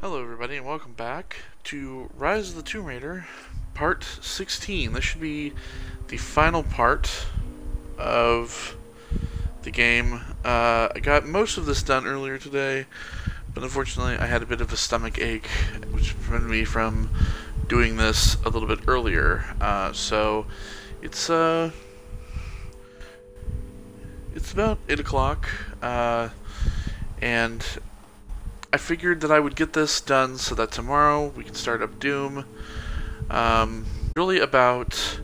Hello everybody and welcome back to Rise of the Tomb Raider Part 16. This should be the final part of the game. I got most of this done earlier today, but unfortunately I had a bit of a stomach ache, which prevented me from doing this a little bit earlier. So it's about 8 o'clock, and I figured that I would get this done so that tomorrow we can start up Doom. Really about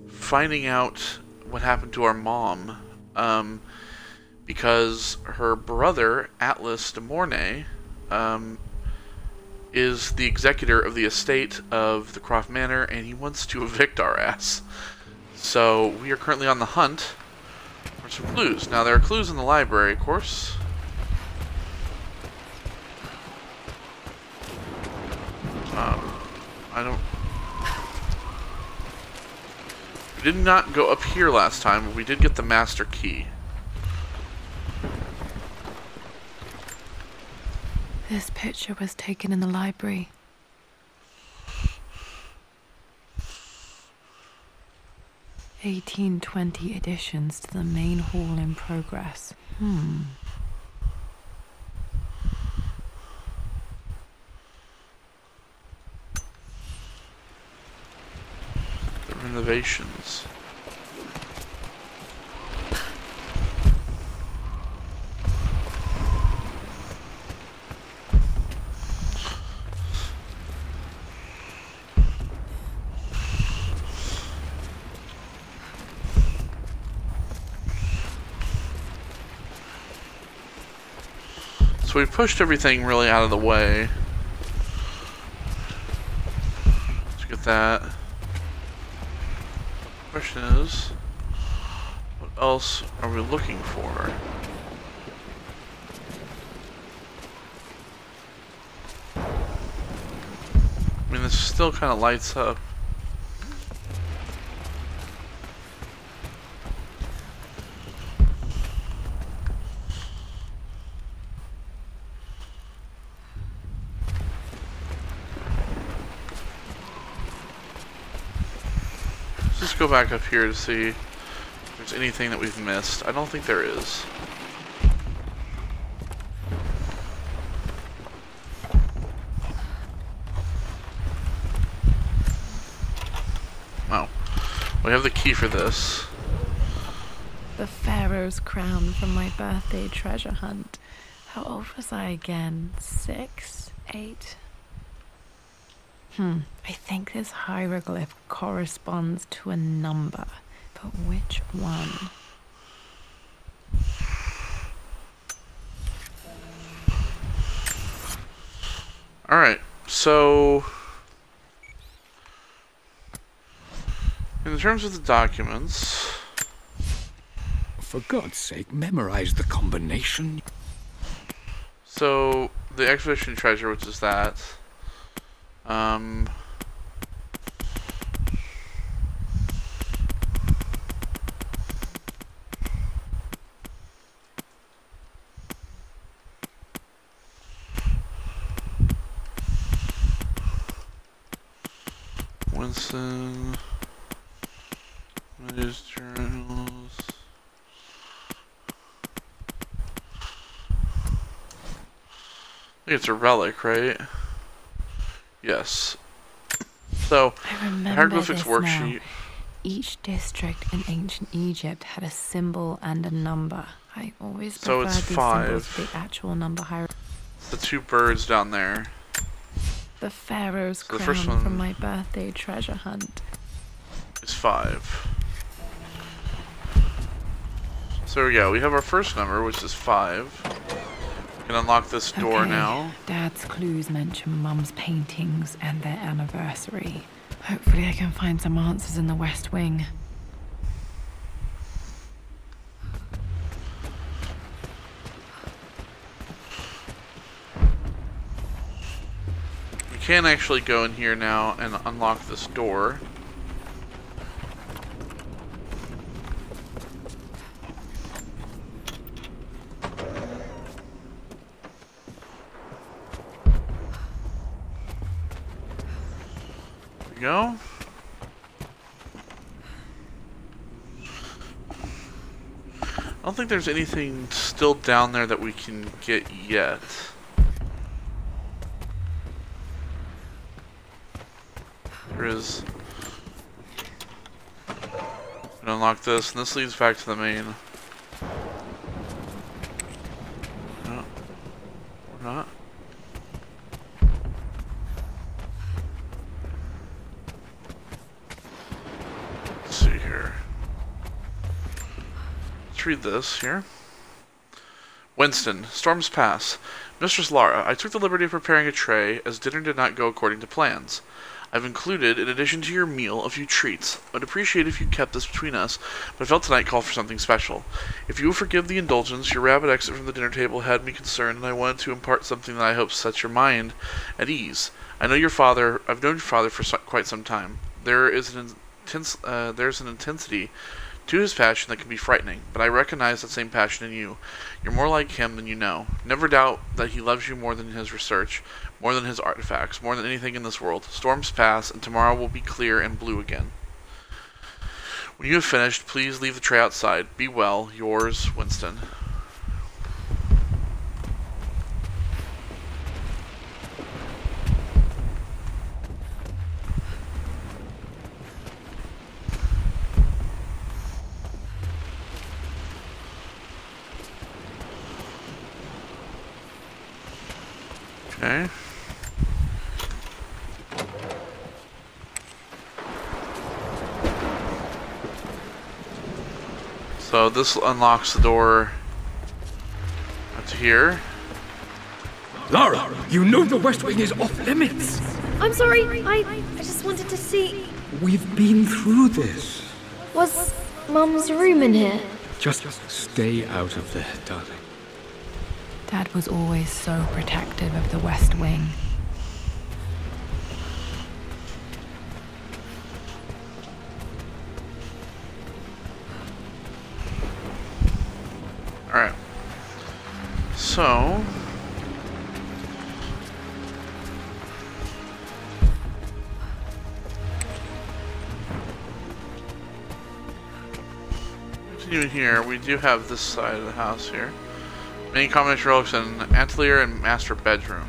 finding out what happened to our mom, because her brother, Atlas de Mornay, is the executor of the estate of the Croft Manor, and he wants to evict our ass. So we are currently on the hunt for some clues. Now, there are clues in the library, of course. We did not go up here last time, but we did get the master key. This picture was taken in the library. 1820 additions to the main hall in progress. The renovations. So we pushed everything really out of the way. Let's get that. Question is, what else are we looking for? I mean, this still kind of lights up. Let's go back up here to see if there's anything that we've missed. I don't think there is. Oh. We have the key for this. The Pharaoh's crown from my birthday treasure hunt. How old was I again? 6? 8? I think this hieroglyph corresponds to a number, but which one? Alright, so in terms of the documents, for God's sake, memorize the combination. so the expedition treasure, which is that, Winston, his journals. I think it's a relic, right? Yes. So, I the remember hieroglyphics this worksheet. now. Each district in ancient Egypt had a symbol and a number. I always So preferred it's these 5. symbols to the actual number hieroglyph. The two birds down there. The Pharaoh's So the crown first one- from my birthday treasure hunt. Is 5. So there we go. We have our first number, which is 5. We can unlock this door Okay, now. Dad's clues mention Mum's paintings and their anniversary. Hopefully I can find some answers in the West Wing. We can actually go in here now and unlock this door. go. I don't think there's anything still down there that we can get yet. There is. Unlock this, and this leads back to the main. No, or not. Let's see here. Let's read this here. Winston, Storm's Pass. Mistress Lara, I took the liberty of preparing a tray, as dinner did not go according to plans. I've included, in addition to your meal, a few treats. I'd appreciate if you kept this between us, but I felt tonight called for something special. If you will forgive the indulgence, your rapid exit from the dinner table had me concerned, and I wanted to impart something that I hope sets your mind at ease. I've known your father for quite some time. There's an intensity to his passion that can be frightening, but I recognize that same passion in you. You're more like him than you know. Never doubt that he loves you more than his research, more than his artifacts, more than anything in this world. Storms pass, and tomorrow will be clear and blue again. When you have finished, please leave the tray outside. Be well. Yours, Winston. Okay. So this unlocks the door up to here. Lara, you know the West Wing is off limits. I'm sorry, I just wanted to see... We've been through this. Was Mum's room in here? Just stay out of there, darling. Dad was always so protective of the West Wing. Alright. So... continuing here, we do have this side of the house here. Main combination relics in Atelier and Master Bedroom.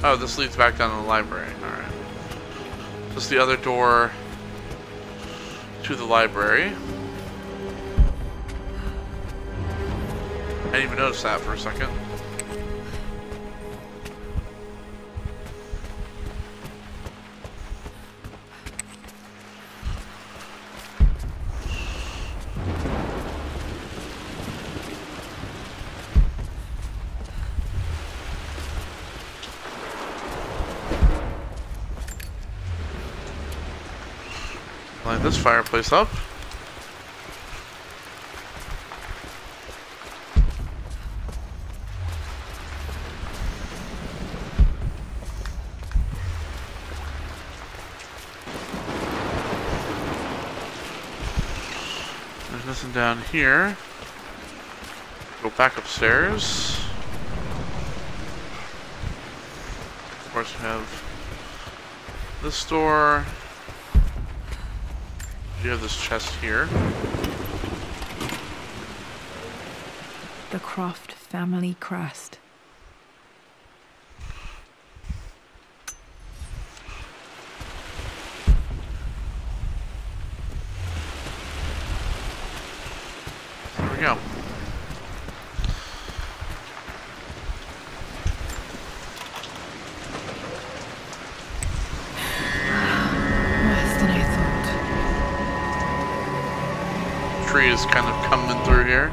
Oh, this leads back down to the library. Alright. This is the other door to the library. I didn't even notice that for a second. Light this fireplace up. There's nothing down here. Go back upstairs. Of course, we have this door. You have this chest here. The Croft family crest. There we go. Worse than I thought. Tree is kind of coming through here.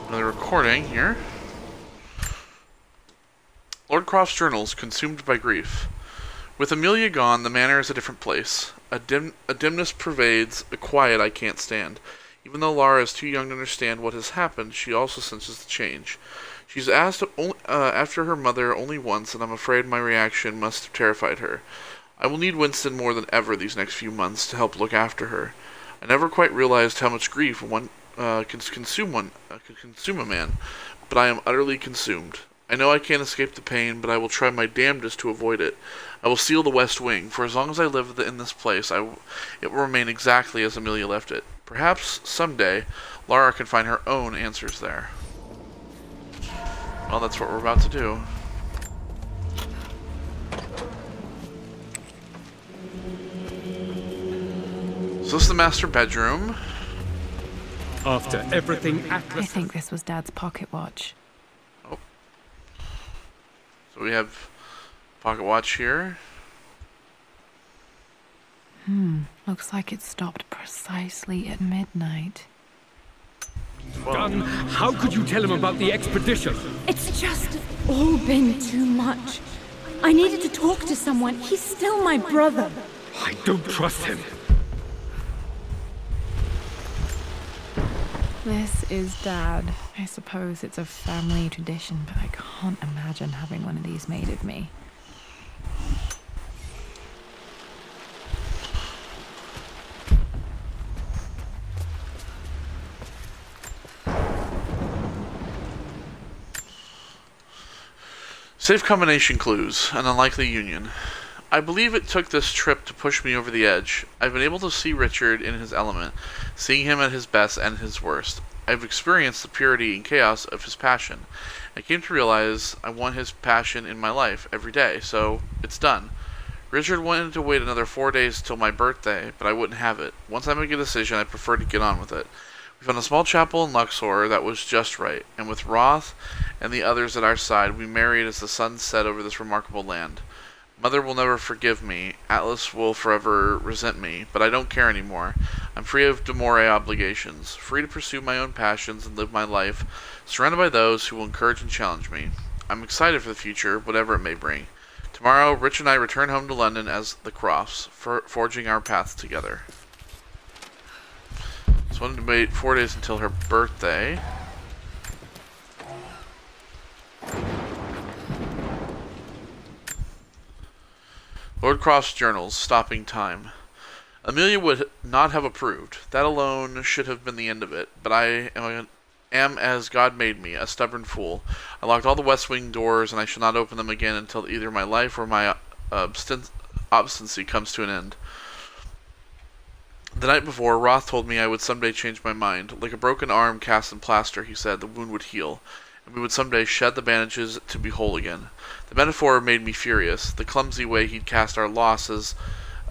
Another recording here. Lord Croft's journals consumed by grief. With Amelia gone, the manor is a different place. A dimness pervades, a quiet I can't stand. Even though Lara is too young to understand what has happened, she also senses the change. She's asked after her mother only once, and I'm afraid my reaction must have terrified her. I will need Winston more than ever these next few months to help look after her. I never quite realized how much grief can consume a man, but I am utterly consumed. I know I can't escape the pain, but I will try my damnedest to avoid it. I will seal the West Wing, for as long as I live in this place, it will remain exactly as Amelia left it. Perhaps, someday, Lara can find her own answers there. Well, that's what we're about to do. So this is the master bedroom. After everything Atlas... I think this was Dad's pocket watch. Oh. So we have pocket watch here. Looks like it stopped precisely at midnight. Done. How could you tell him about the expedition? It's just all been too much. I needed to talk to someone. He's still my brother. I don't trust him. This is Dad. I suppose it's a family tradition, but I can't imagine having one of these made of me. Safe combination clues, an unlikely union. I believe it took this trip to push me over the edge. I've been able to see Richard in his element, seeing him at his best and his worst. I've experienced the purity and chaos of his passion. I came to realize I want his passion in my life every day, so it's done. Richard wanted to wait another 4 days till my birthday, but I wouldn't have it. Once I make a decision, I prefer to get on with it. We found a small chapel in Luxor that was just right, and with Roth and the others at our side, we married as the sun set over this remarkable land. Mother will never forgive me, Atlas will forever resent me, but I don't care anymore. I'm free of demore obligations, free to pursue my own passions and live my life, surrounded by those who will encourage and challenge me. I'm excited for the future, whatever it may bring. Tomorrow, Rich and I return home to London as the Crofts, forging our paths together. So I wanted to wait 4 days until her birthday. Lord Croft's journals, stopping time. Amelia would not have approved. That alone should have been the end of it. But I am as God made me, a stubborn fool. I locked all the West Wing doors, and I shall not open them again until either my life or my obstinacy comes to an end. The night before, Roth told me I would someday change my mind. Like a broken arm cast in plaster, he said, the wound would heal, and we would someday shed the bandages to be whole again. The metaphor made me furious. The clumsy way he'd cast our losses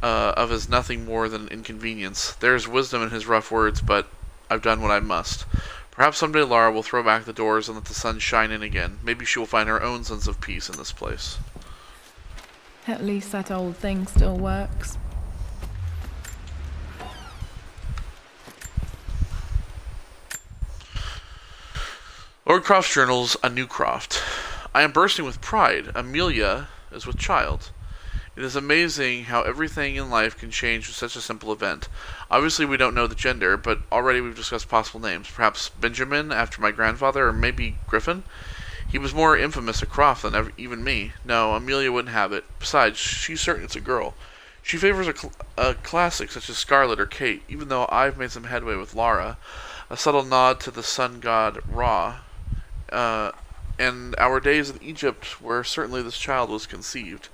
as nothing more than inconvenience. There is wisdom in his rough words, but I've done what I must. Perhaps someday Lara will throw back the doors and let the sun shine in again. Maybe she will find her own sense of peace in this place. At least that old thing still works. Lord Croft's journals, a new Croft. I am bursting with pride. Amelia is with child. It is amazing how everything in life can change with such a simple event. Obviously we don't know the gender, but already we've discussed possible names. Perhaps Benjamin, after my grandfather, or maybe Griffin? He was more infamous a Croft than even me. No, Amelia wouldn't have it. Besides, she's certain it's a girl. She favors a classic such as Scarlet or Kate, even though I've made some headway with Lara. A subtle nod to the sun god Ra. And our days in Egypt, where certainly this child was conceived.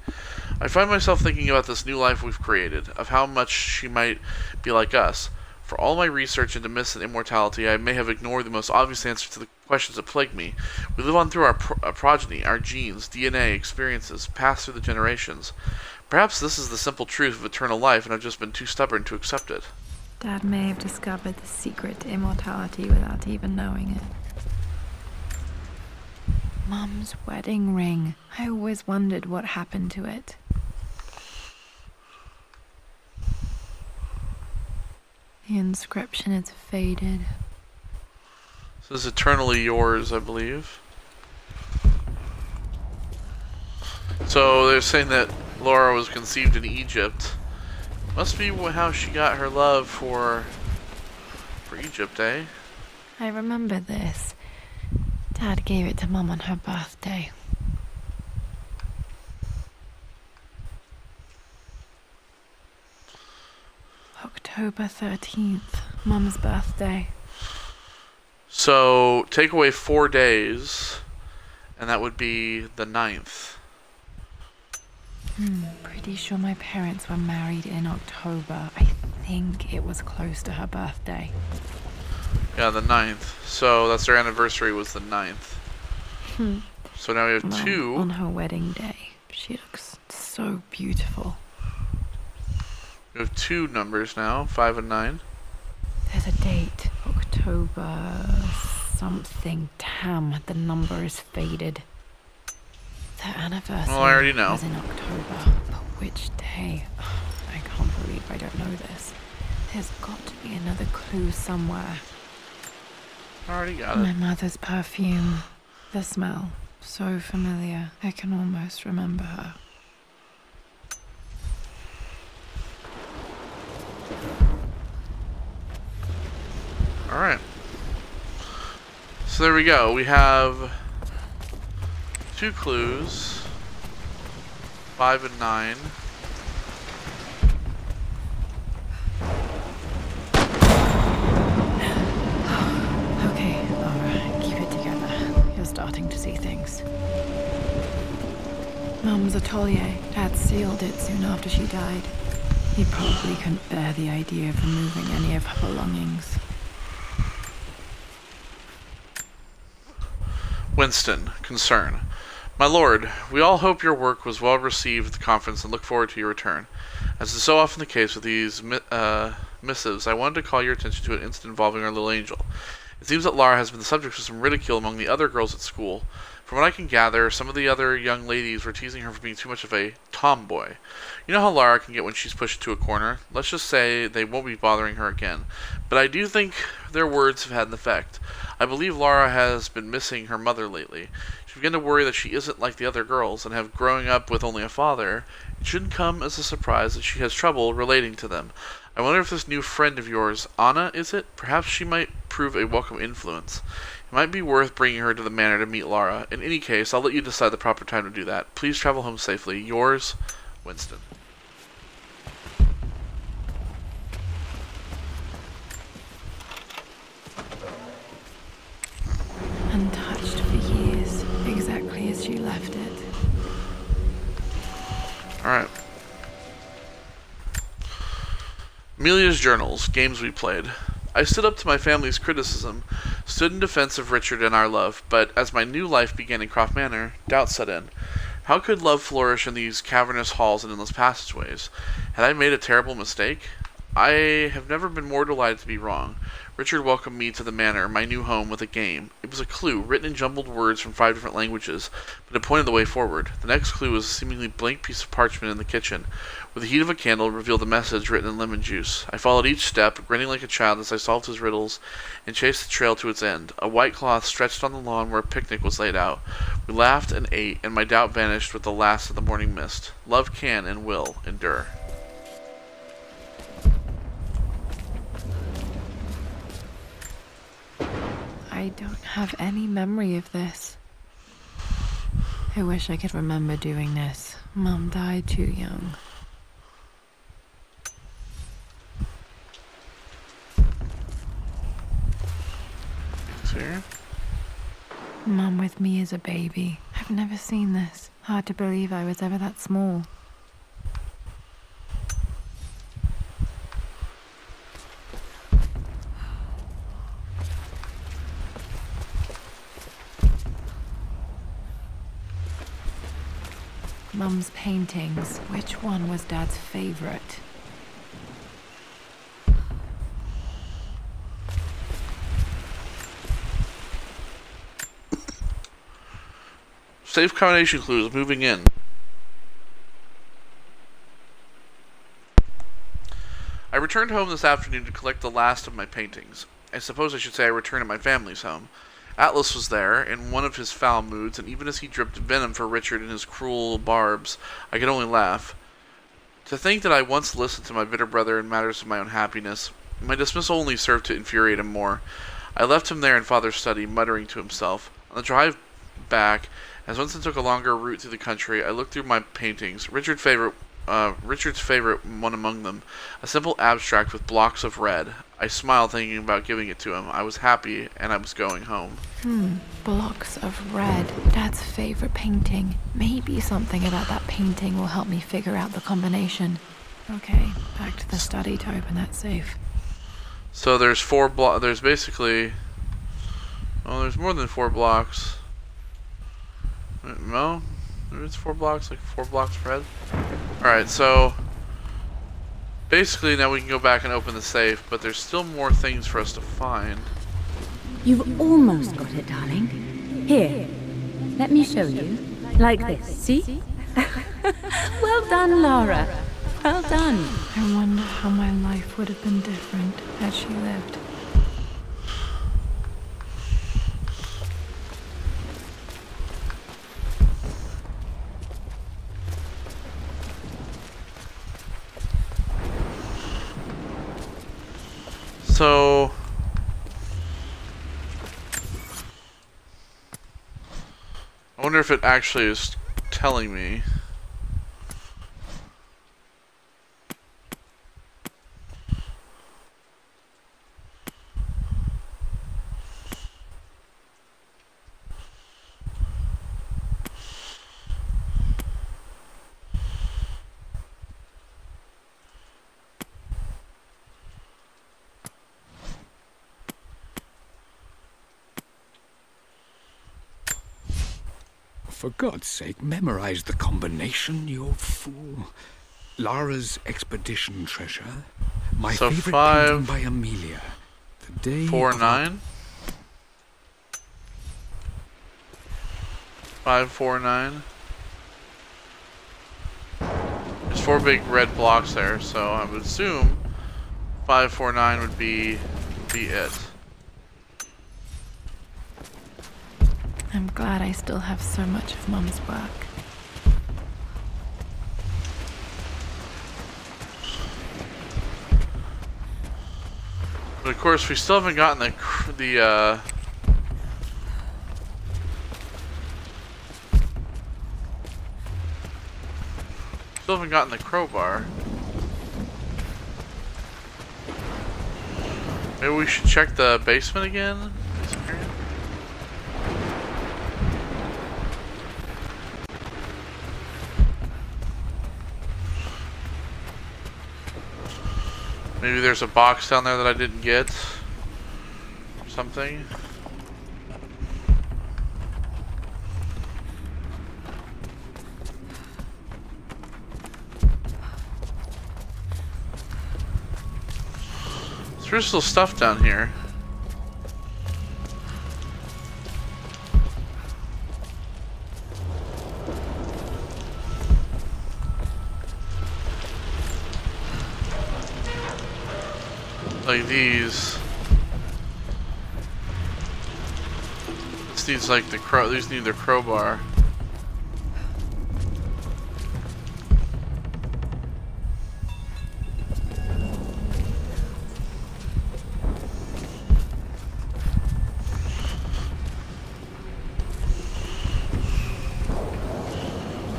I find myself thinking about this new life we've created, of how much she might be like us. For all my research into myths and immortality, I may have ignored the most obvious answer to the questions that plague me. We live on through our progeny, our genes, DNA, experiences, passed through the generations. Perhaps this is the simple truth of eternal life, and I've just been too stubborn to accept it. Dad may have discovered the secret to immortality without even knowing it. Mum's wedding ring. I always wondered what happened to it. The inscription is faded. This is eternally yours, I believe. So they're saying that Laura was conceived in Egypt. Must be how she got her love for for Egypt, eh? I remember this. Dad gave it to Mum on her birthday. October 13th, Mum's birthday. So, take away 4 days, and that would be the 9th. Pretty sure my parents were married in October. I think it was close to her birthday. Yeah, the 9th. So, that's their anniversary was the 9th. So now we have Well, 2. on her wedding day. She looks so beautiful. We have 2 numbers now, 5 and 9. There's a date. October something. Damn, the number is faded. Their anniversary Well, I already know. was in October. But which day? I can't believe I don't know this. There's got to be another clue somewhere. I already got My it. mother's perfume. The smell. So familiar. I can almost remember her. Alright. So there we go. We have 2 clues. 5 and 9. Okay, Laura, keep it together. You're starting to see things. Mum's atelier. Dad sealed it soon after she died. He probably couldn't bear the idea of removing any of her belongings. Winston, concern. My lord, we all hope your work was well received at the conference and look forward to your return. As is so often the case with these missives, I wanted to call your attention to an incident involving our little angel. It seems that Lara has been the subject of some ridicule among the other girls at school. From what I can gather, some of the other young ladies were teasing her for being too much of a tomboy. You know how Lara can get when she's pushed into a corner? Let's just say they won't be bothering her again. But I do think their words have had an effect. I believe Lara has been missing her mother lately. She began to worry that she isn't like the other girls, and have growing up with only a father, it shouldn't come as a surprise that she has trouble relating to them. I wonder if this new friend of yours, Anna, is it? Perhaps she might prove a welcome influence. It might be worth bringing her to the manor to meet Lara. In any case, I'll let you decide the proper time to do that. Please travel home safely. Yours, Winston. Untouched for years, exactly as she left it. Alright. Amelia's journals, games we played. I stood up to my family's criticism, stood in defense of Richard and our love, but as my new life began in Croft Manor, doubt set in. How could love flourish in these cavernous halls and endless passageways? Had I made a terrible mistake? I have never been more delighted to be wrong. Richard welcomed me to the manor, my new home, with a game. It was a clue, written in jumbled words from 5 different languages, but it pointed the way forward. The next clue was a seemingly blank piece of parchment in the kitchen. With the heat of a candle, it revealed a message written in lemon juice. I followed each step, grinning like a child as I solved his riddles, and chased the trail to its end. A white cloth stretched on the lawn where a picnic was laid out. We laughed and ate, and my doubt vanished with the last of the morning mist. Love can and will endure. I don't have any memory of this. I wish I could remember doing this. Mum died too young. Here. Mum with me as a baby. I've never seen this. Hard to believe I was ever that small. Mum's paintings. Which one was Dad's favorite? Safe combination clues, moving in. I returned home this afternoon to collect the last of my paintings. I suppose I should say I returned to my family's home. Atlas was there, in one of his foul moods, and even as he dripped venom for Richard and his cruel barbs, I could only laugh. To think that I once listened to my bitter brother in matters of my own happiness, My dismissal only served to infuriate him more. I left him there in Father's study, muttering to himself. On the drive back, as Winston took a longer route through the country, I looked through my paintings. Richard's favorite one among them, a simple abstract with blocks of red. I smiled, thinking about giving it to him. I was happy, and I was going home. Blocks of red. Dad's favorite painting. Maybe something about that painting will help me figure out the combination. Okay, back to the study to open that safe. So there's there's basically... Oh, there's more than 4 blocks. No? There's 4 blocks, like 4 blocks of red. Alright, so... Basically, now we can go back and open the safe, but there's still more things for us to find. You've almost got it, darling. Here, let me show you. Like this, see? Well done, Lara. Well done. I wonder how my life would have been different had she lived. So... I wonder if it actually is telling me. For God's sake, memorize the combination, you fool. Lara's expedition treasure. My So favorite 5, painting by Amelia. The day 4, of 9. 5, 4, 9. There's 4 big red blocks there, so I would assume 5, 4, 9 would be it. I'm glad I still have so much of Mum's work. But of course, we still haven't gotten still haven't gotten the crowbar. Maybe we should check the basement again? Maybe there's a box down there that I didn't get. Or something. There's still stuff down here. Like these. This needs like these need the crowbar.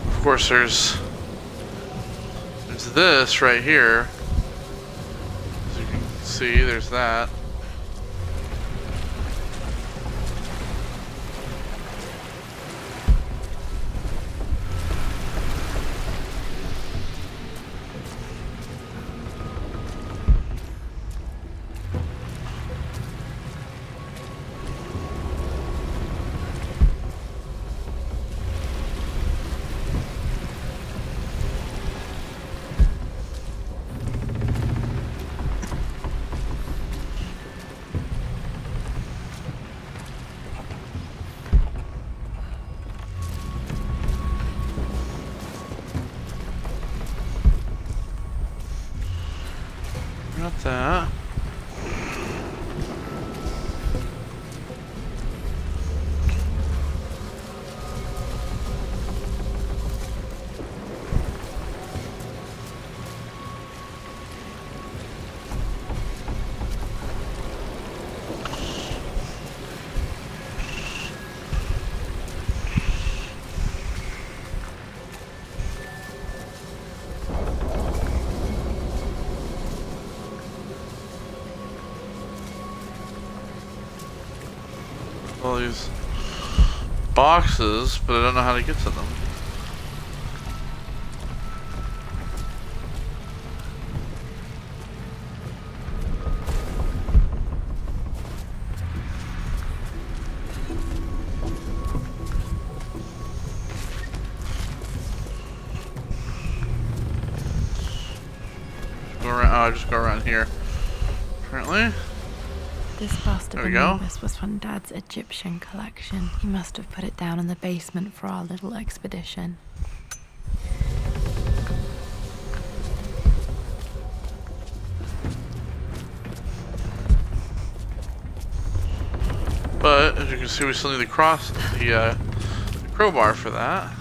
Of course there's this right here. See, there's that. Got that. All these boxes, but I don't know how to get to them. Go around. Oh, I just go around here. Apparently. This bust of There we go. Anubis was from Dad's Egyptian collection. He must have put it down in the basement for our little expedition. But as you can see, we still need the crowbar for that.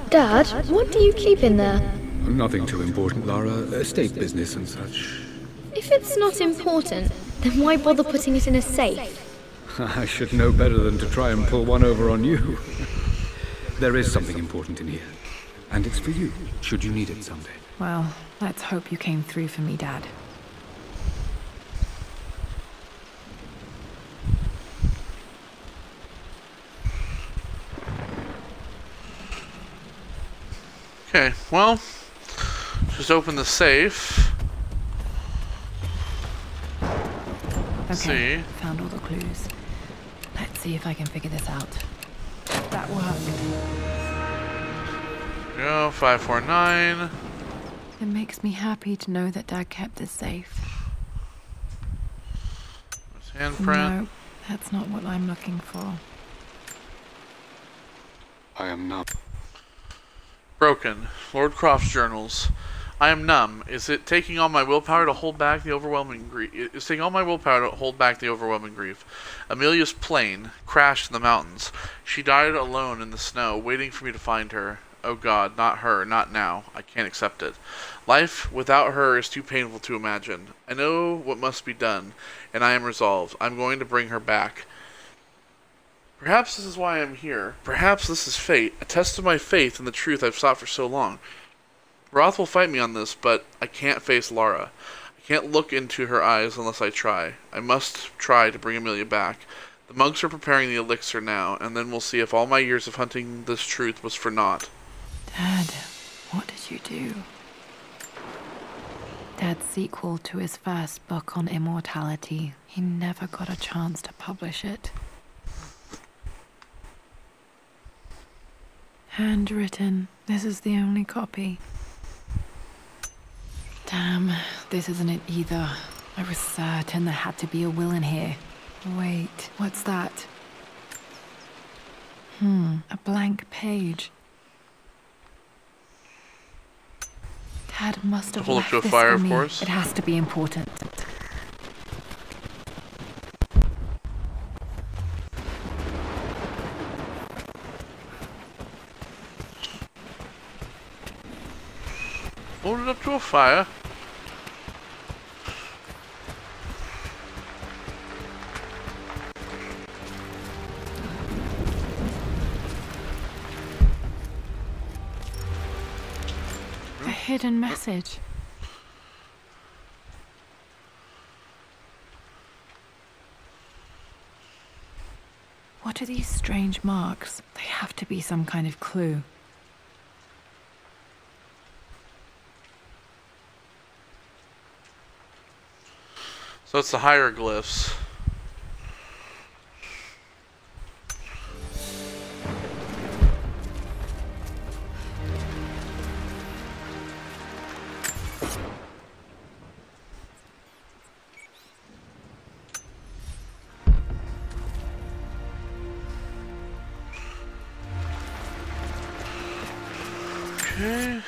Dad, what do you keep in there? Nothing too important, Lara. Estate business and such. If it's not important, then why bother putting it in a safe? I should know better than to try and pull one over on you. There is something important in here. And it's for you, should you need it someday. Well, let's hope you came through for me, Dad. Okay, well, just open the safe. Okay, See. found all the clues. Let's see if I can figure this out. That worked. Go, 549. It makes me happy to know that Dad kept this safe. There's handprint. No, that's not what I'm looking for. I am not. Broken. Lord Croft's journals. I am numb. Is it taking all my willpower to hold back the overwhelming grief? It's taking all my willpower to hold back the overwhelming grief. Amelia's plane crashed in the mountains. She died alone in the snow, waiting for me to find her. Oh God, not her, not now. I can't accept it. Life without her is too painful to imagine. I know what must be done, and I am resolved. I'm going to bring her back. Perhaps this is why I'm here. Perhaps this is fate, a test of my faith in the truth I've sought for so long. Roth will fight me on this, but I can't face Lara. I can't look into her eyes unless I try. I must try to bring Amelia back. The monks are preparing the elixir now, and then we'll see if all my years of hunting this truth was for naught. Dad, what did you do? Dad's sequel to his first book on immortality. He never got a chance to publish it. Handwritten. This is the only copy. Damn, this isn't it either. I was certain there had to be a will in here. Wait, what's that? A blank page. Dad must have Hold up left to a this fire, for of me. course. It has to be important. Hold it up to a fire. A hidden message. What are these strange marks? They have to be some kind of clue. So it's the hieroglyphs. Okay.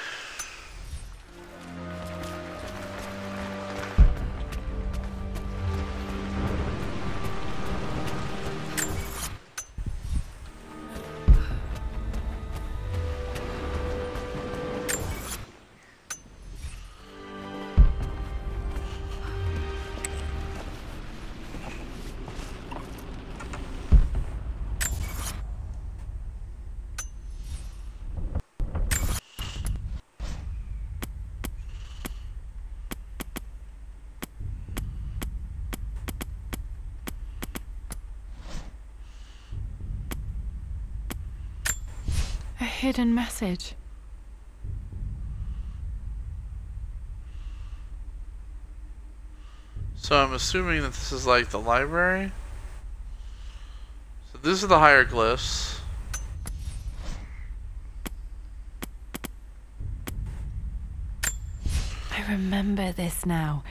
A hidden message. So I'm assuming that this is like the library. So this is the hieroglyphs. I remember this now.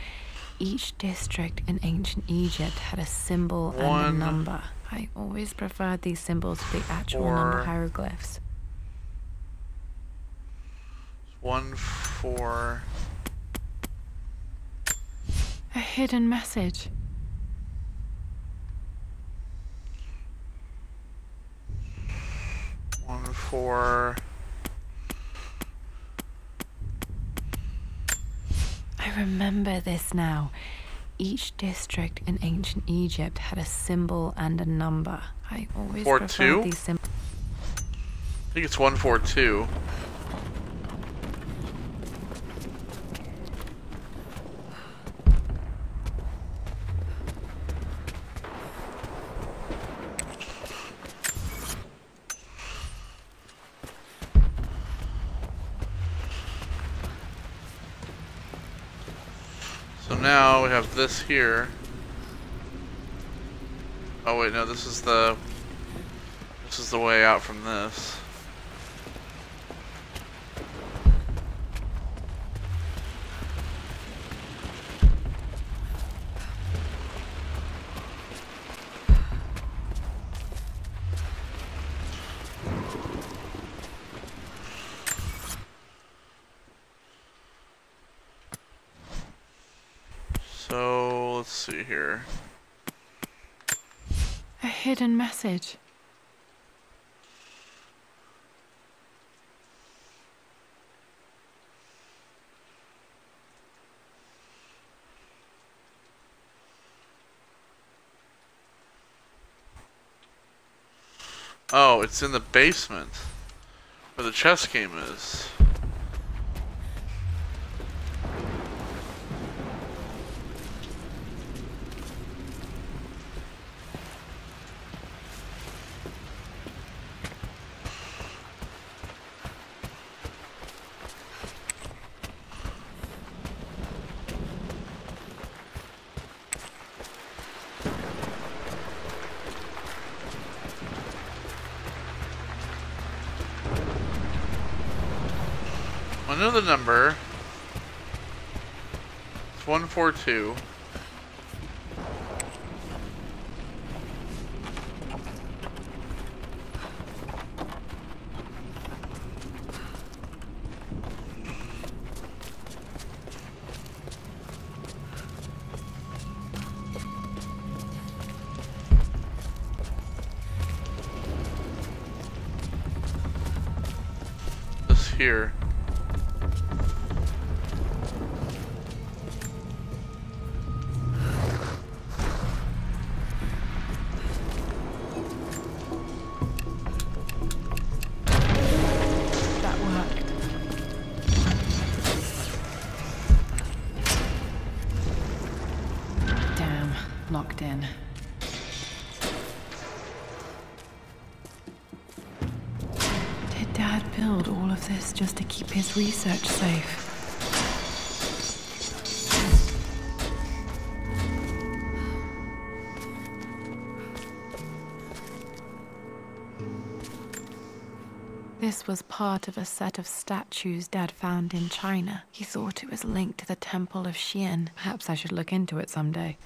Each district in ancient Egypt had a symbol and a One, number. I always preferred these symbols to the actual number hieroglyphs. 1, 4. A hidden message. One, 4. I remember this now. Each district in ancient Egypt had a symbol and a number. I always 4, preferred 2? these symbols. I think it's 1, 4, 2. So now we have this here. Oh wait, no, this is the way out from this. So let's see here. A hidden message. Oh, it's in the basement where the chess game is. I know the number. It's 142. This here. That worked. Damn, locked in. Did Dad build all of this just to keep his research safe? This was part of a set of statues Dad found in China. He thought it was linked to the Temple of Xian. Perhaps I should look into it someday.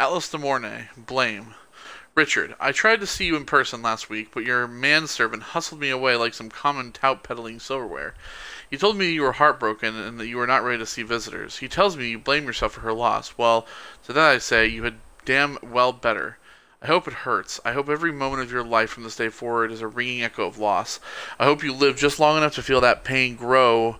Atlas de Mornay, blame. Richard, I tried to see you in person last week, but your manservant hustled me away like some common tout peddling silverware. He told me you were heartbroken and that you were not ready to see visitors. He tells me you blame yourself for her loss. Well, to that I say, you had damn well better. I hope it hurts. I hope every moment of your life from this day forward is a ringing echo of loss. I hope you live just long enough to feel that pain grow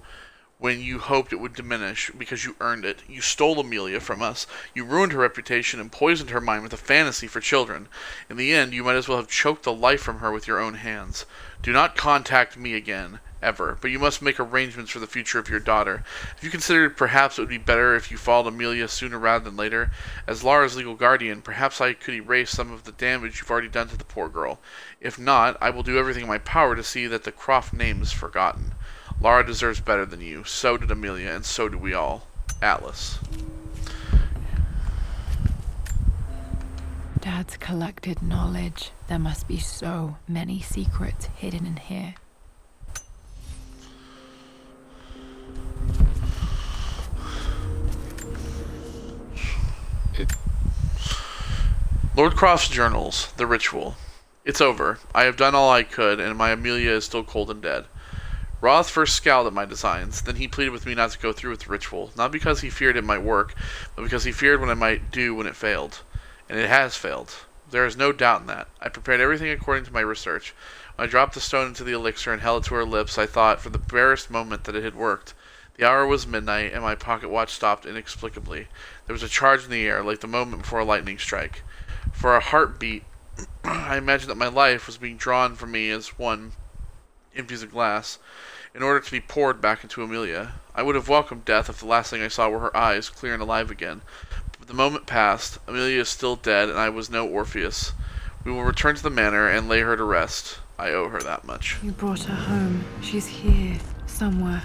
when you hoped it would diminish, because you earned it. You stole Amelia from us. You ruined her reputation and poisoned her mind with a fantasy for children. In the end, you might as well have choked the life from her with your own hands. Do not contact me again, ever, but you must make arrangements for the future of your daughter. If you considered perhaps it would be better if you followed Amelia sooner rather than later, as Lara's legal guardian, perhaps I could erase some of the damage you've already done to the poor girl. If not, I will do everything in my power to see that the Croft name is forgotten. Lara deserves better than you. So did Amelia, and so do we all. Atlas. Dad's collected knowledge. There must be so many secrets hidden in here. Lord Croft's journals. The ritual. It's over. I have done all I could, and my Amelia is still cold and dead. Roth first scowled at my designs. Then he pleaded with me not to go through with the ritual, not because he feared it might work, but because he feared what it might do when it failed. And it has failed. There is no doubt in that. I prepared everything according to my research. When I dropped the stone into the elixir and held it to her lips, I thought for the barest moment that it had worked. The hour was midnight, and my pocket watch stopped inexplicably. There was a charge in the air, like the moment before a lightning strike. For a heartbeat, I imagined that my life was being drawn from me as one empties a glass, in order to be poured back into Amelia. I would have welcomed death if the last thing I saw were her eyes, clear and alive again. But the moment passed. Amelia is still dead, and I was no Orpheus. We will return to the manor and lay her to rest. I owe her that much. You brought her home. She's here, somewhere.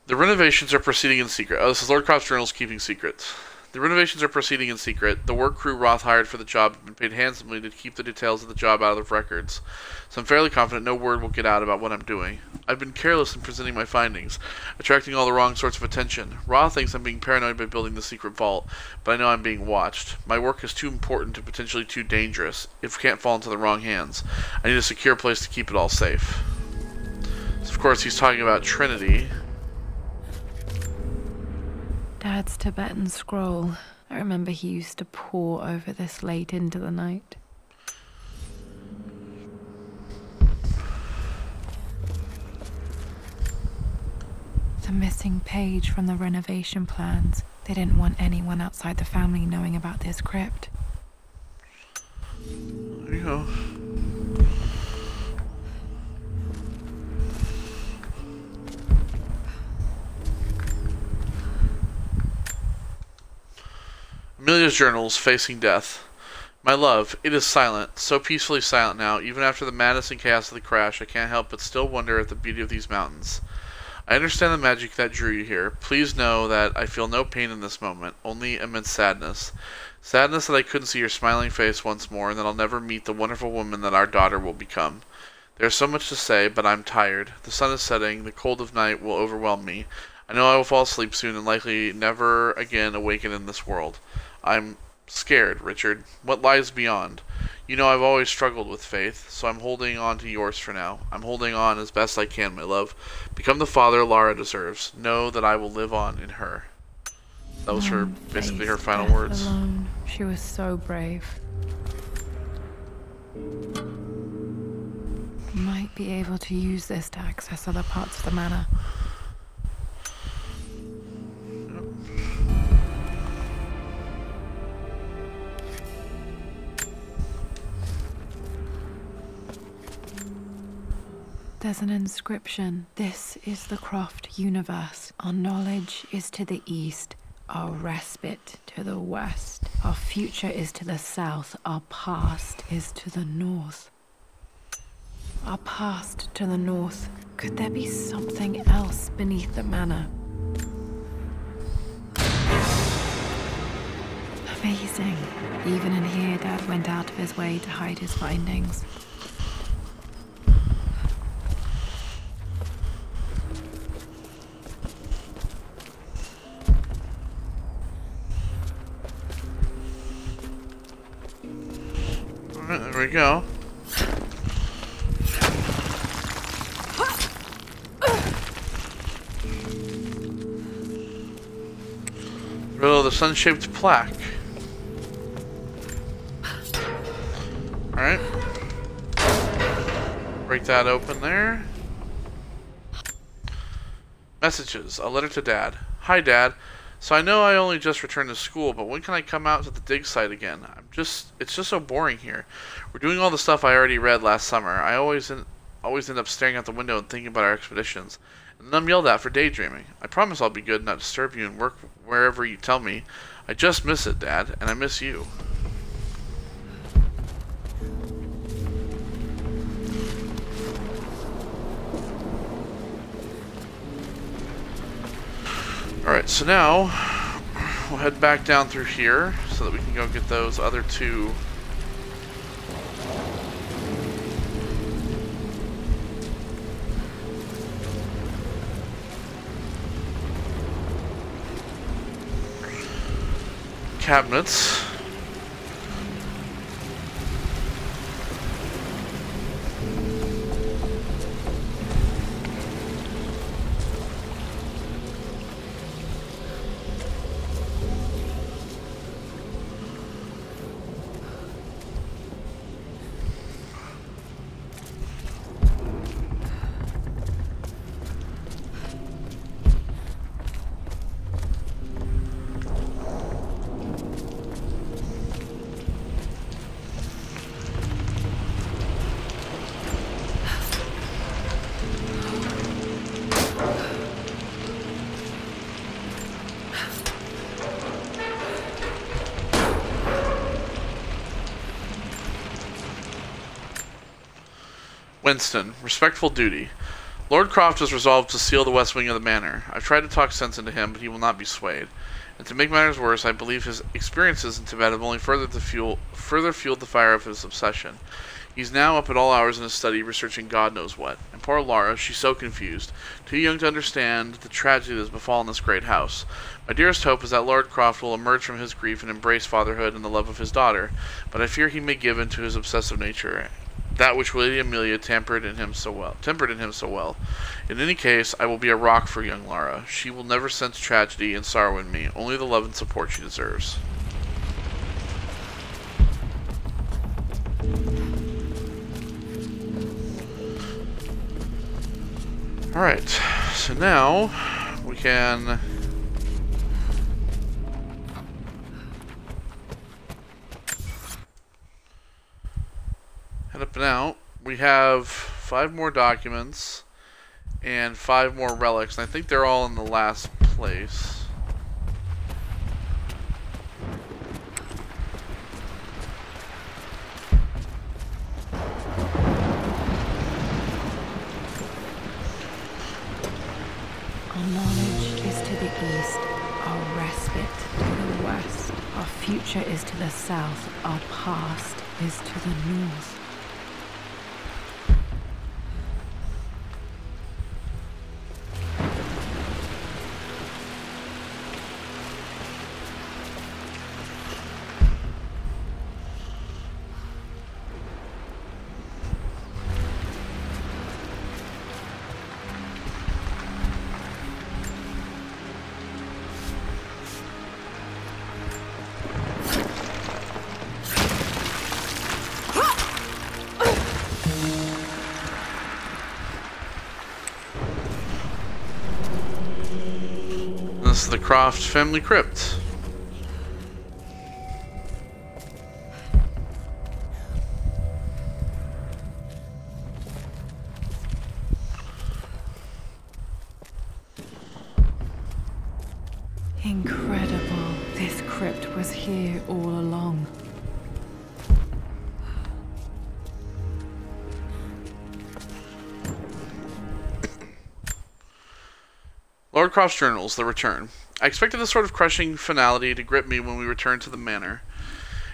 The renovations are proceeding in secret. Oh, this is Lord Croft's journals keeping secrets. The renovations are proceeding in secret. The work crew Roth hired for the job have been paid handsomely to keep the details of the job out of the records, so I'm fairly confident no word will get out about what I'm doing. I've been careless in presenting my findings, attracting all the wrong sorts of attention. Roth thinks I'm being paranoid by building the secret vault, but I know I'm being watched. My work is too important and potentially too dangerous. If it can't fall into the wrong hands, I need a secure place to keep it all safe. So of course he's talking about Trinity. Dad's Tibetan scroll. I remember he used to pore over this late into the night. The missing page from the renovation plans. They didn't want anyone outside the family knowing about this crypt. There you go. Amelia's journals, facing death. My love, it is silent, so peacefully silent now. Even after the madness and chaos of the crash, I can't help but still wonder at the beauty of these mountains. I understand the magic that drew you here. Please know that I feel no pain in this moment, only immense sadness. Sadness that I couldn't see your smiling face once more, and that I'll never meet the wonderful woman that our daughter will become. There's so much to say, but I'm tired. The sun is setting, the cold of night will overwhelm me. I know I will fall asleep soon and likely never again awaken in this world. I'm scared, Richard. What lies beyond? You know I've always struggled with faith, so I'm holding on to yours for now. I'm holding on as best I can, my love. Become the father Lara deserves. Know that I will live on in her. That was her, basically her final words. Alone. She was so brave. Might be able to use this to access other parts of the manor. There's an inscription. This is the Croft universe. Our knowledge is to the east. Our respite to the west. Our future is to the south. Our past is to the north. Our past to the north. Could there be something else beneath the manor? Amazing. Even in here, Dad went out of his way to hide his findings. Alright, there we go. Riddle of the sun-shaped plaque. Alright. Break that open there. Messages. A letter to Dad. Hi, Dad. So I know I only just returned to school, but when can I come out to the dig site again? It's just so boring here. We're doing all the stuff I already read last summer. I always end up staring out the window and thinking about our expeditions. And then I'm yelled at for daydreaming. I promise I'll be good and not disturb you and work wherever you tell me. I just miss it, Dad, and I miss you. Alright, so now we'll head back down through here so that we can go get those other two cabinets. Winston, respectful duty. Lord Croft has resolved to seal the west wing of the manor. I've tried to talk sense into him, but he will not be swayed. And to make matters worse, I believe his experiences in Tibet have only further fueled the fire of his obsession. He's now up at all hours in his study, researching God knows what. And poor Lara, she's so confused, too young to understand the tragedy that has befallen this great house. My dearest hope is that Lord Croft will emerge from his grief and embrace fatherhood and the love of his daughter, but I fear he may give in to his obsessive nature, that which Lady Amelia tempered in him so well. In any case, I will be a rock for young Lara. She will never sense tragedy and sorrow in me, only the love and support she deserves. Alright, so now we can head up and out. We have 5 more documents and 5 more relics, and I think they're all in the last place. Our knowledge is to the east, our respite to the west. Our future is to the south, our past is to the north. This is the Croft family crypt. Incredible. This crypt was here all along. Lord Croft's journals, the return. I expected this sort of crushing finality to grip me when we returned to the manor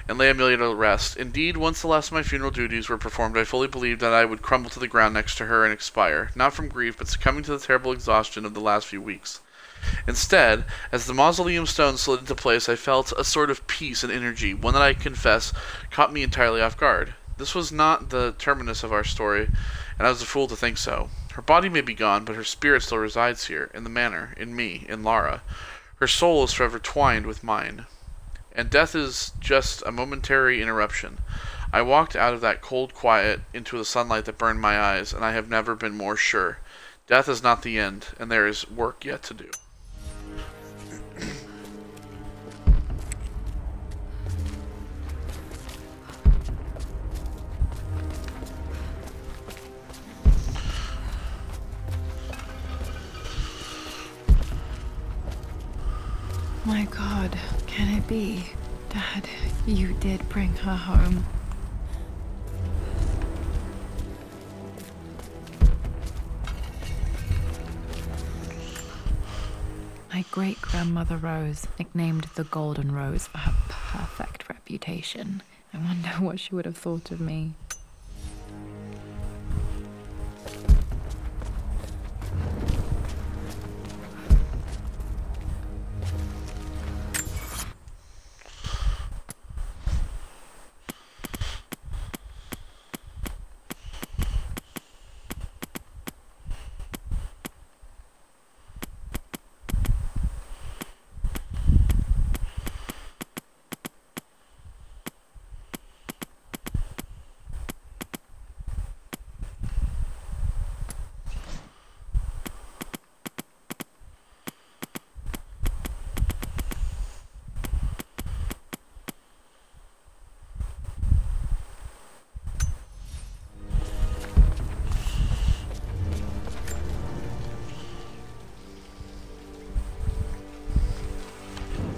and lay Amelia to rest. Indeed, once the last of my funeral duties were performed, I fully believed that I would crumble to the ground next to her and expire, not from grief, but succumbing to the terrible exhaustion of the last few weeks. Instead, as the mausoleum stone slid into place, I felt a sort of peace and energy, one that I confess caught me entirely off guard. This was not the terminus of our story, and I was a fool to think so. Her body may be gone, but her spirit still resides here, in the manor, in me, in Lara. Her soul is forever twined with mine. And death is just a momentary interruption. I walked out of that cold quiet into the sunlight that burned my eyes, and I have never been more sure. Death is not the end, and there is work yet to do. My God, can it be? Dad, you did bring her home. My great-grandmother Rose, nicknamed the Golden Rose for her perfect reputation. I wonder what she would have thought of me.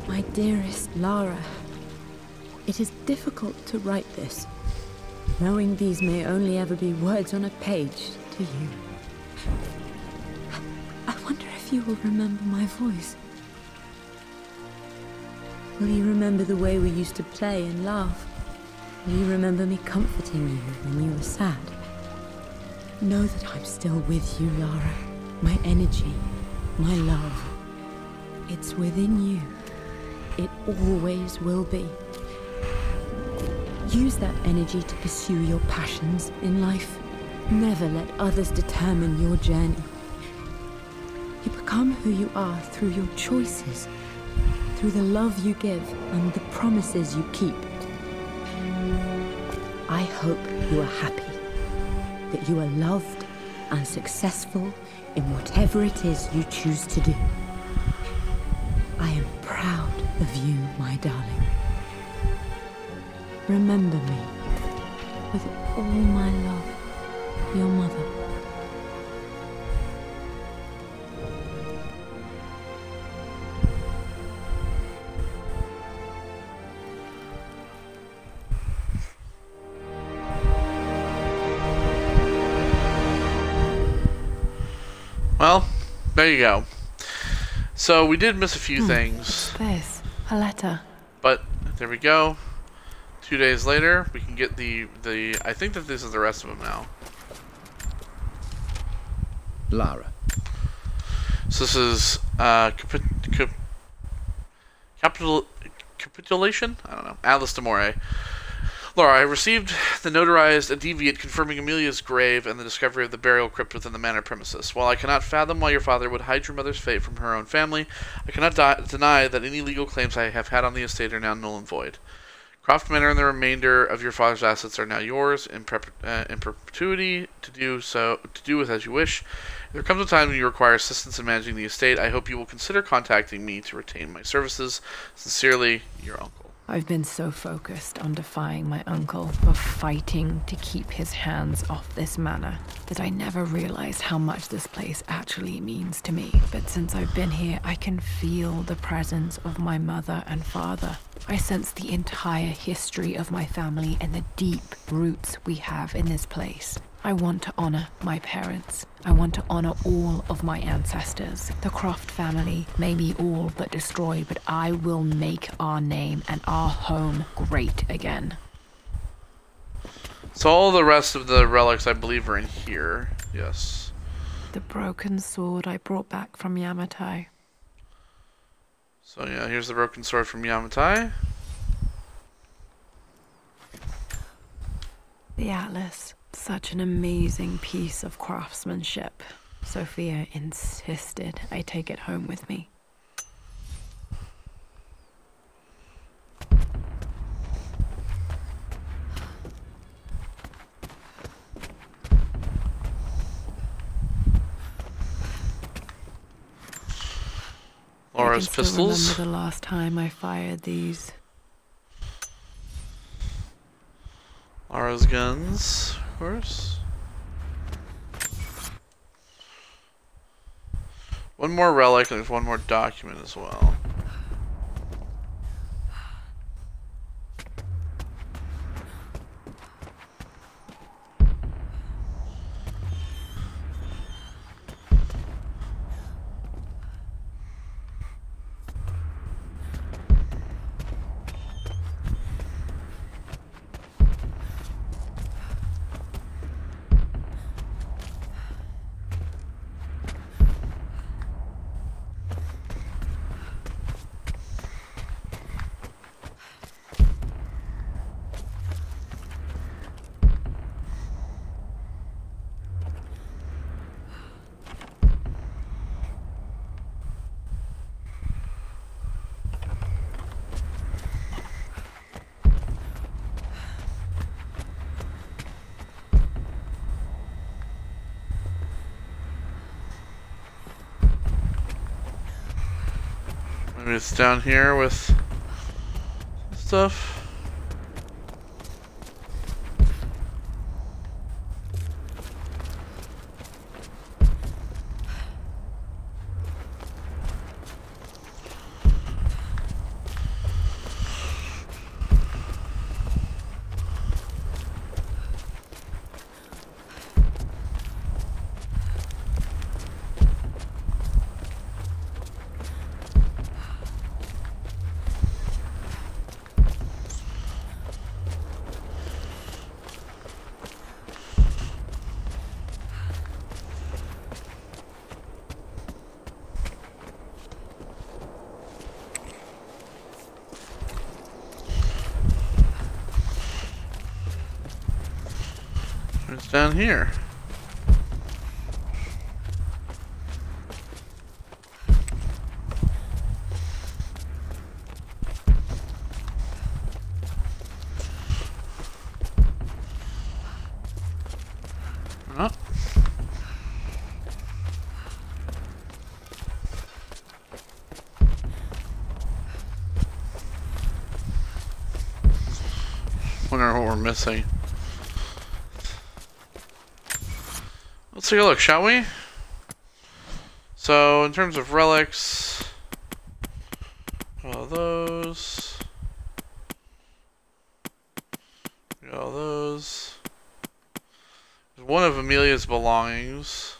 My dearest Lara, it is difficult to write this, knowing these may only ever be words on a page to you. I wonder if you will remember my voice. Will you remember the way we used to play and laugh? Will you remember me comforting you when you were sad? Know that I'm still with you, Lara. My energy, my love, it's within you. It always will be. Use that energy to pursue your passions in life. Never let others determine your journey. You become who you are through your choices, through the love you give and the promises you keep. I hope you are happy, that you are loved and successful in whatever it is you choose to do. I am proud of you, my darling. Remember me with all my love, your mother. Well, there you go. So we did miss a few things. What's this? A letter. But there we go. 2 days later, we can get the I think that this is the rest of them now. Lara. So this is capitulation? I don't know. Atlas Demore. Lara, I received the notarized deviate confirming Amelia's grave and the discovery of the burial crypt within the manor premises. While I cannot fathom why your father would hide your mother's fate from her own family, I cannot deny that any legal claims I have had on the estate are now null and void. Croft Manor and the remainder of your father's assets are now yours in perpetuity to do with as you wish. If there comes a time when you require assistance in managing the estate, I hope you will consider contacting me to retain my services. Sincerely, your uncle. I've been so focused on defying my uncle, of fighting to keep his hands off this manor, that I never realized how much this place actually means to me. But since I've been here, I can feel the presence of my mother and father. I sense the entire history of my family and the deep roots we have in this place. I want to honor my parents. I want to honor all of my ancestors. The Croft family may be all but destroyed, but I will make our name and our home great again. So all the rest of the relics, I believe, are in here. Yes. The broken sword I brought back from Yamatai. So yeah, here's the broken sword from Yamatai. The Atlas. Such an amazing piece of craftsmanship. Sophia insisted I take it home with me. Laura's I can pistols. still remember the last time I fired these. Laura's guns, of course. One more relic and there's one more document as well. Maybe it's down here with stuff. It's down here. Oh. Wonder what we're missing. Let's take a look, shall we? So, in terms of relics, all those, all those. There's one of Amelia's belongings.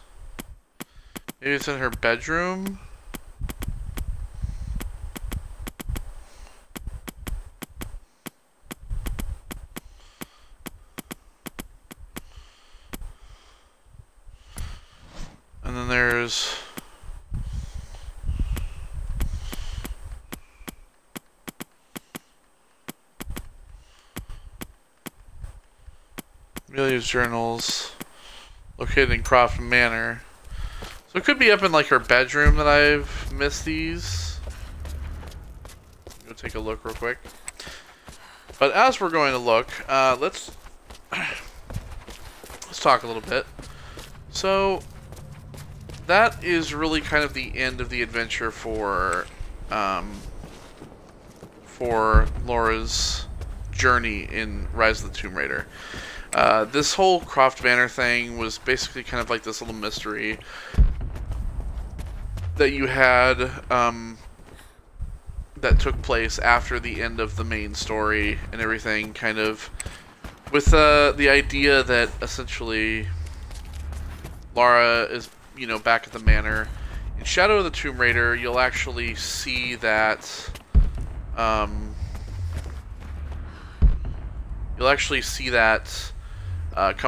Maybe it's in her bedroom. And then there's Amelia's journals located in Croft Manor. So it could be up in like her bedroom that I've missed these. Go take a look real quick. But as we're going to look, let's talk a little bit. So that is really kind of the end of the adventure for Laura's journey in Rise of the Tomb Raider. This whole Croft Manor thing was basically kind of like this little mystery that you had that took place after the end of the main story and everything, kind of with the idea that essentially Lara is, you know, back at the manor. In Shadow of the Tomb Raider, you'll actually see that come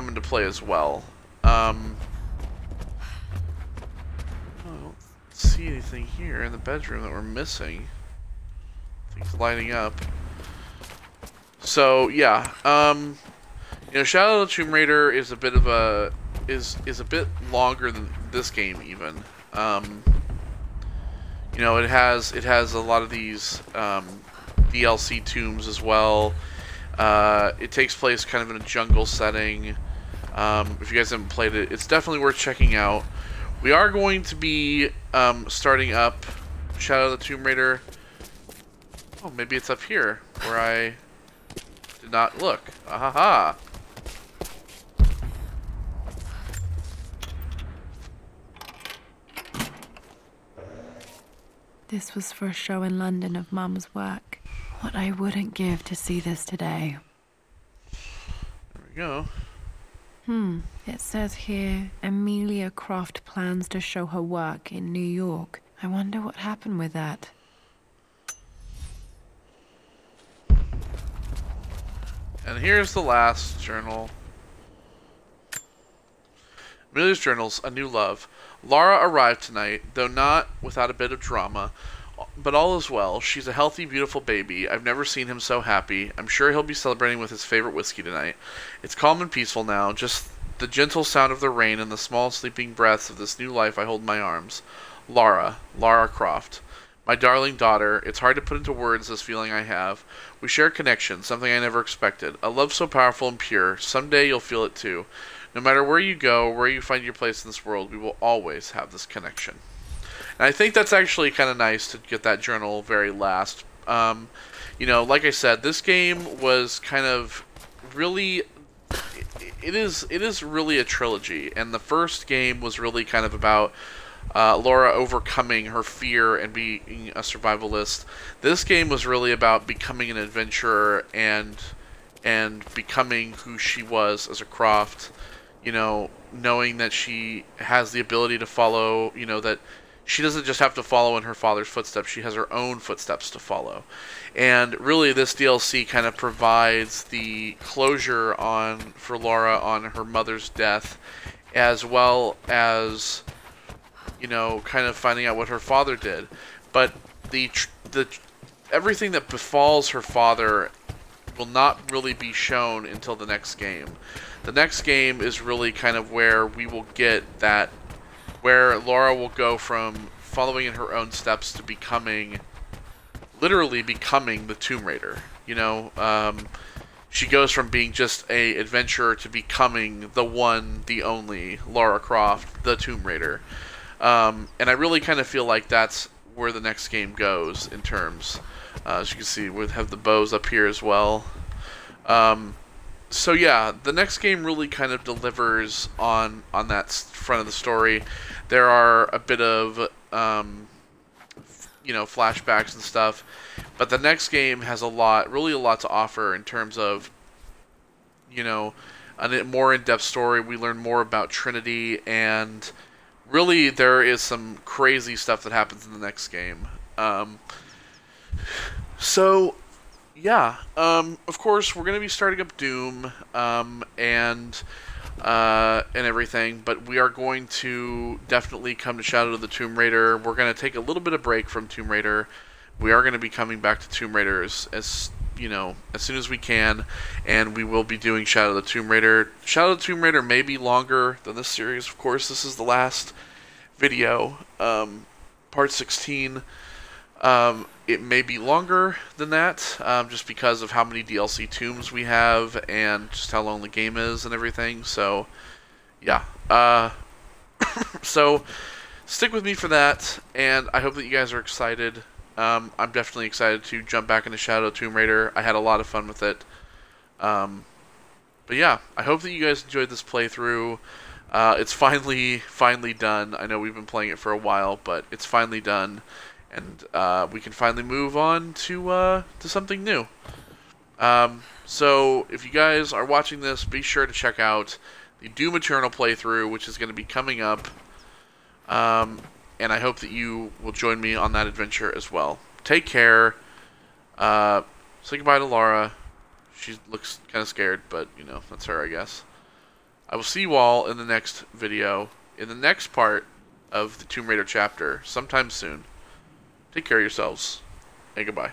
into play as well. I don't see anything here in the bedroom that we're missing. Things lighting up. So yeah, You know, Shadow of the Tomb Raider is a bit of a is a bit longer than this game even. You know, it has a lot of these DLC tombs as well. It takes place kind of in a jungle setting. If you guys haven't played it, it's definitely worth checking out. We are going to be starting up Shadow of the Tomb Raider. Oh, maybe it's up here where I did not look. Ahaha. This was for a show in London of Mum's work. What I wouldn't give to see this today. There we go. It says here, Amelia Croft plans to show her work in New York. I wonder what happened with that. And here's the last journal. Amelia's journals, A New Love. Lara arrived tonight, though not without a bit of drama. But all is well. She's a healthy, beautiful baby. I've never seen him so happy. I'm sure he'll be celebrating with his favorite whiskey tonight. It's calm and peaceful now, just the gentle sound of the rain and the small sleeping breaths of this new life I hold in my arms. Lara Croft. My darling daughter, it's hard to put into words this feeling I have. We share a connection, something I never expected. A love so powerful and pure. Someday you'll feel it too. No matter where you go, where you find your place in this world, we will always have this connection. And I think that's actually kind of nice to get that journal very last. You know, like I said, this game was kind of really... It is really a trilogy. And the first game was really kind of about Lara overcoming her fear and being a survivalist. This game was really about becoming an adventurer and becoming who she was as a Croft. You know, knowing that she has the ability to follow, you know, that she doesn't just have to follow in her father's footsteps, she has her own footsteps to follow. And really this DLC kind of provides the closure for Lara on her mother's death, as well as, you know, kind of finding out what her father did. But the everything that befalls her father will not really be shown until the next game. The next game is really kind of where we will get that, where Lara will go from following in her own steps to becoming, literally becoming the Tomb Raider. You know, she goes from being just a adventurer to becoming the one, the only Lara Croft, the Tomb Raider. And I really kind of feel like that's where the next game goes in terms. As you can see, we have the bows up here as well. So yeah, the next game really kind of delivers on that front of the story. There are a bit of, you know, flashbacks and stuff, but the next game has really a lot to offer in terms of, you know, a more in-depth story. We learn more about Trinity, and really there is some crazy stuff that happens in the next game. So yeah, of course we're going to be starting up Doom, and everything, but we are going to definitely come to Shadow of the Tomb Raider. We're going to take a little bit of break from Tomb Raider. We are going to be coming back to Tomb Raider as you know, as soon as we can, and we will be doing Shadow of the Tomb Raider. Shadow of the Tomb Raider may be longer than this series, of course. This is the last video, part 16. It may be longer than that, just because of how many DLC tombs we have and just how long the game is and everything. So, yeah. So, stick with me for that, and I hope that you guys are excited. I'm definitely excited to jump back into Shadow of Tomb Raider. I had a lot of fun with it. But yeah, I hope that you guys enjoyed this playthrough. It's finally done. I know we've been playing it for a while, but it's finally done. And we can finally move on to something new. So if you guys are watching this, be sure to check out the Doom Eternal playthrough, which is going to be coming up. And I hope that you will join me on that adventure as well. Take care. Say goodbye to Lara. She looks kind of scared, but, you know, that's her, I guess. I will see you all in the next video, in the next part of the Tomb Raider chapter, sometime soon. Take care of yourselves, and goodbye.